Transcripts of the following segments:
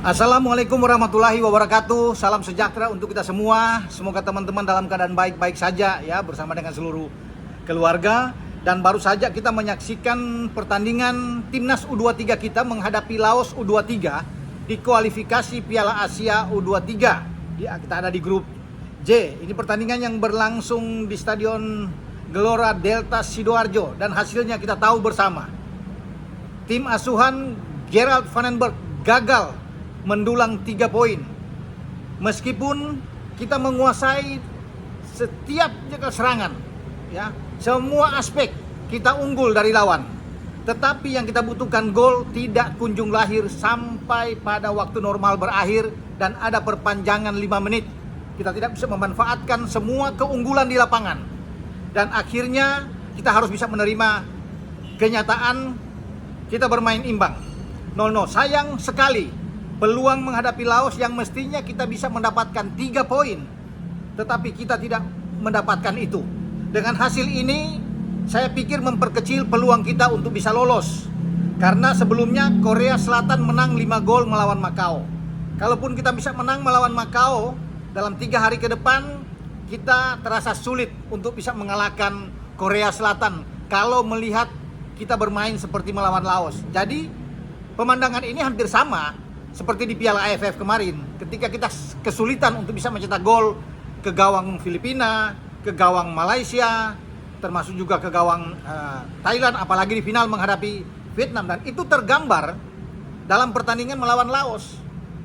Assalamualaikum warahmatullahi wabarakatuh. Salam sejahtera untuk kita semua. Semoga teman-teman dalam keadaan baik-baik saja ya, bersama dengan seluruh keluarga. Dan baru saja kita menyaksikan pertandingan Timnas U23 kita menghadapi Laos U23 di kualifikasi Piala Asia U23. Kita ada di grup J. Ini pertandingan yang berlangsung di Stadion Gelora Delta Sidoarjo, dan hasilnya kita tahu bersama. Tim asuhan Gerard Vandenberg gagal mendulang 3 poin. Meskipun kita menguasai setiap serangan, ya, semua aspek kita unggul dari lawan. Tetapi yang kita butuhkan gol tidak kunjung lahir sampai pada waktu normal berakhir dan ada perpanjangan 5 menit. Kita tidak bisa memanfaatkan semua keunggulan di lapangan. Dan akhirnya kita harus bisa menerima kenyataan kita bermain imbang 0-0. Sayang sekali peluang menghadapi Laos yang mestinya kita bisa mendapatkan 3 poin, tetapi kita tidak mendapatkan itu. Dengan hasil ini, saya pikir memperkecil peluang kita untuk bisa lolos. Karena sebelumnya Korea Selatan menang 5 gol melawan Makau. Kalaupun kita bisa menang melawan Makau, dalam 3 hari ke depan, kita terasa sulit untuk bisa mengalahkan Korea Selatan kalau melihat kita bermain seperti melawan Laos. Jadi, pemandangan ini hampir sama seperti di Piala AFF kemarin, ketika kita kesulitan untuk bisa mencetak gol ke gawang Filipina, ke gawang Malaysia, termasuk juga ke gawang Thailand, apalagi di final menghadapi Vietnam. Dan itu tergambar dalam pertandingan melawan Laos,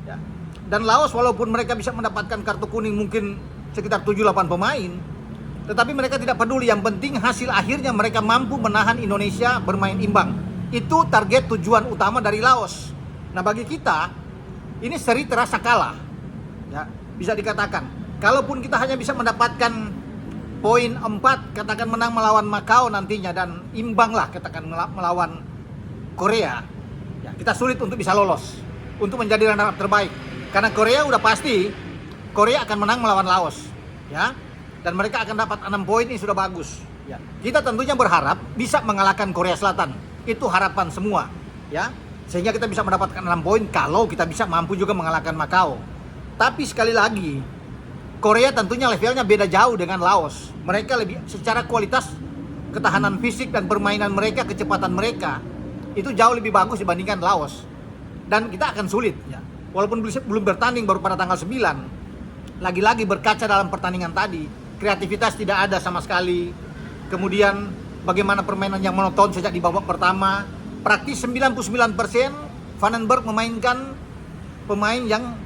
ya. Dan Laos walaupun mereka bisa mendapatkan kartu kuning mungkin sekitar 7-8 pemain, tetapi mereka tidak peduli. Yang penting hasil akhirnya mereka mampu menahan Indonesia bermain imbang. Itu target tujuan utama dari Laos. Nah, bagi kita ini seri terasa kalah, ya, bisa dikatakan. Kalaupun kita hanya bisa mendapatkan poin 4, katakan menang melawan Makau nantinya dan imbang lah katakan melawan Korea, ya, kita sulit untuk bisa lolos, untuk menjadi runner up terbaik. Karena Korea udah pasti, Korea akan menang melawan Laos, ya, dan mereka akan dapat 6 poin, ini sudah bagus. Ya. Kita tentunya berharap bisa mengalahkan Korea Selatan, itu harapan semua, ya. Sehingga kita bisa mendapatkan 6 poin kalau kita bisa mampu juga mengalahkan Makau. Tapi sekali lagi, Korea tentunya levelnya beda jauh dengan Laos. Mereka lebih secara kualitas ketahanan fisik dan permainan mereka, kecepatan mereka itu jauh lebih bagus dibandingkan Laos. Dan kita akan sulit, ya. Walaupun belum bertanding, baru pada tanggal 9. Lagi-lagi berkaca dalam pertandingan tadi, kreativitas tidak ada sama sekali. Kemudian bagaimana permainan yang monoton sejak di babak pertama. Praktis 99% Vandenberg memainkan pemain yang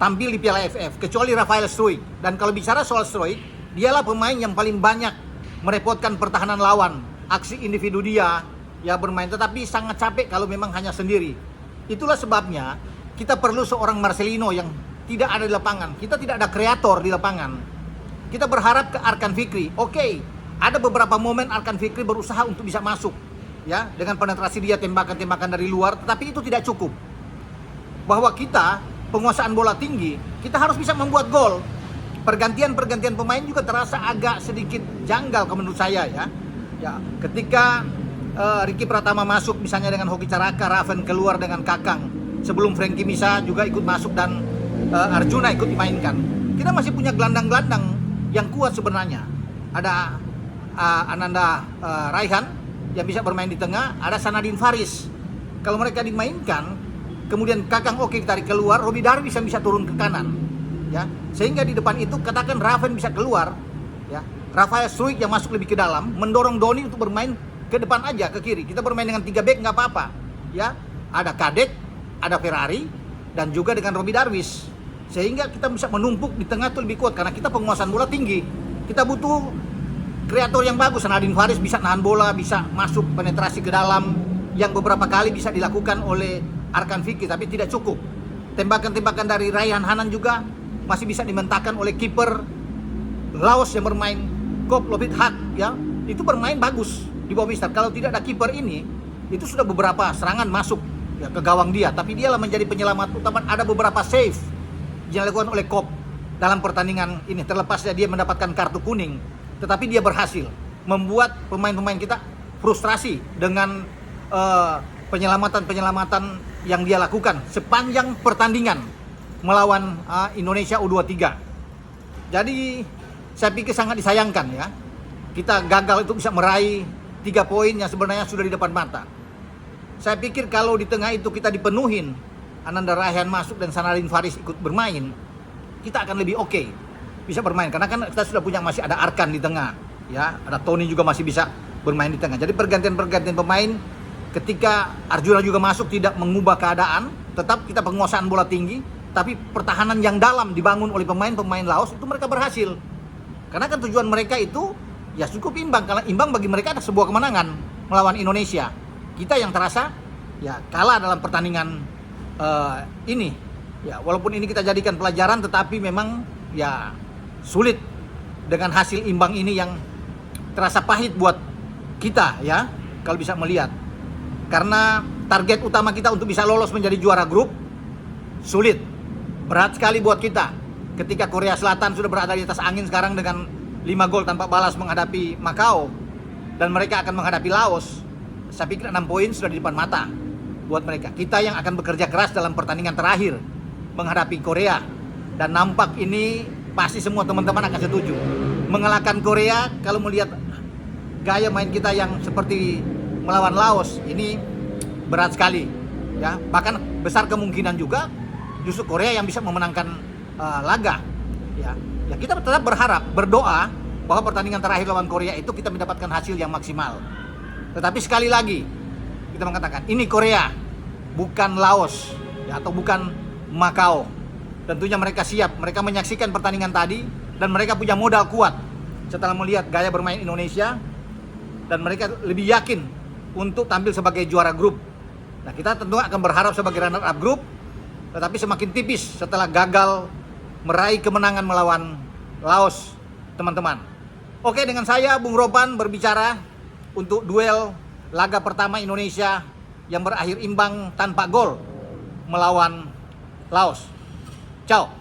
tampil di Piala AFF, kecuali Rafael Struijk. Dan kalau bicara soal Struijk, dialah pemain yang paling banyak merepotkan pertahanan lawan. Aksi individu dia ya bermain, tetapi sangat capek kalau memang hanya sendiri. Itulah sebabnya kita perlu seorang Marcelino yang tidak ada di lapangan. Kita tidak ada kreator di lapangan. Kita berharap ke Arkan Fikri. Oke, ada beberapa momen Arkan Fikri berusaha untuk bisa masuk, ya, dengan penetrasi dia, tembakan-tembakan dari luar, tetapi itu tidak cukup. Bahwa kita penguasaan bola tinggi, kita harus bisa membuat gol. Pergantian pemain juga terasa agak sedikit janggal kalau menurut saya, ya. Ya, ketika Ricky Pratama masuk misalnya dengan Hoki Caraka, Raven keluar dengan Kakang. Sebelum Frankie Misa juga ikut masuk dan Arjuna ikut dimainkan. Kita masih punya gelandang-gelandang yang kuat sebenarnya. Ada Ananda Raihan yang bisa bermain di tengah, ada Sanadin Faris. Kalau mereka dimainkan, kemudian Kakang Oke tarik keluar, Robi Darwis yang bisa turun ke kanan, ya. Sehingga di depan itu katakan Raven bisa keluar, ya. Rafael Struijk yang masuk lebih ke dalam, mendorong Doni untuk bermain ke depan aja, ke kiri. Kita bermain dengan 3 back nggak apa-apa, ya. Ada Kadek, ada Ferrari, dan juga dengan Robi Darwis. Sehingga kita bisa menumpuk di tengah itu lebih kuat karena kita penguasaan bola tinggi. Kita butuh kreator yang bagus. Nadine Faris bisa nahan bola, bisa masuk penetrasi ke dalam, yang beberapa kali bisa dilakukan oleh Arkan Fikri, tapi tidak cukup. Tembakan-tembakan dari Raihan Hanan juga masih bisa dimentahkan oleh kiper Laos yang bermain Kop Lobit Hak, ya. Itu bermain bagus di bawah Mister. Kalau tidak ada kiper ini, itu sudah beberapa serangan masuk, ya, ke gawang dia, tapi dialah menjadi penyelamat utama. Ada beberapa save yang dilakukan oleh Kop dalam pertandingan ini, terlepasnya dia mendapatkan kartu kuning. Tetapi dia berhasil membuat pemain-pemain kita frustrasi dengan penyelamatan yang dia lakukan sepanjang pertandingan melawan Indonesia U23. Jadi saya pikir sangat disayangkan ya, kita gagal itu bisa meraih 3 poin yang sebenarnya sudah di depan mata. Saya pikir kalau di tengah itu kita dipenuhin, Ananda Rayhan masuk dan Sanadin Faris ikut bermain, kita akan lebih oke bisa bermain, karena kan kita sudah punya, masih ada Arkan di tengah ya, ada Tony juga masih bisa bermain di tengah. Jadi pergantian pemain ketika Arjuna juga masuk tidak mengubah keadaan, tetap kita penguasaan bola tinggi, tapi pertahanan yang dalam dibangun oleh pemain-pemain Laos itu mereka berhasil. Karena kan tujuan mereka itu ya cukup imbang, karena imbang bagi mereka ada sebuah kemenangan melawan Indonesia. Kita yang terasa ya kalah dalam pertandingan ini. Ya walaupun ini kita jadikan pelajaran, tetapi memang ya sulit dengan hasil imbang ini yang terasa pahit buat kita ya kalau bisa melihat. Karena target utama kita untuk bisa lolos menjadi juara grup sulit. Berat sekali buat kita. Ketika Korea Selatan sudah berada di atas angin sekarang dengan 5 gol tanpa balas menghadapi Makau, dan mereka akan menghadapi Laos, saya pikir 6 poin sudah di depan mata buat mereka. Kita yang akan bekerja keras dalam pertandingan terakhir menghadapi Korea, dan nampak ini pasti semua teman-teman akan setuju. Mengalahkan Korea, kalau melihat gaya main kita yang seperti melawan Laos, ini berat sekali ya. Bahkan besar kemungkinan juga justru Korea yang bisa memenangkan laga ya. Ya kita tetap berharap, berdoa bahwa pertandingan terakhir lawan Korea itu kita mendapatkan hasil yang maksimal. Tetapi sekali lagi kita mengatakan ini Korea, bukan Laos ya, atau bukan Makau. Tentunya mereka siap, mereka menyaksikan pertandingan tadi dan mereka punya modal kuat setelah melihat gaya bermain Indonesia, dan mereka lebih yakin untuk tampil sebagai juara grup. Nah kita tentu akan berharap sebagai runner up grup, tetapi semakin tipis setelah gagal meraih kemenangan melawan Laos, teman-teman. Oke, dengan saya Bung Ropan berbicara untuk duel laga pertama Indonesia yang berakhir imbang tanpa gol melawan Laos. Ciao.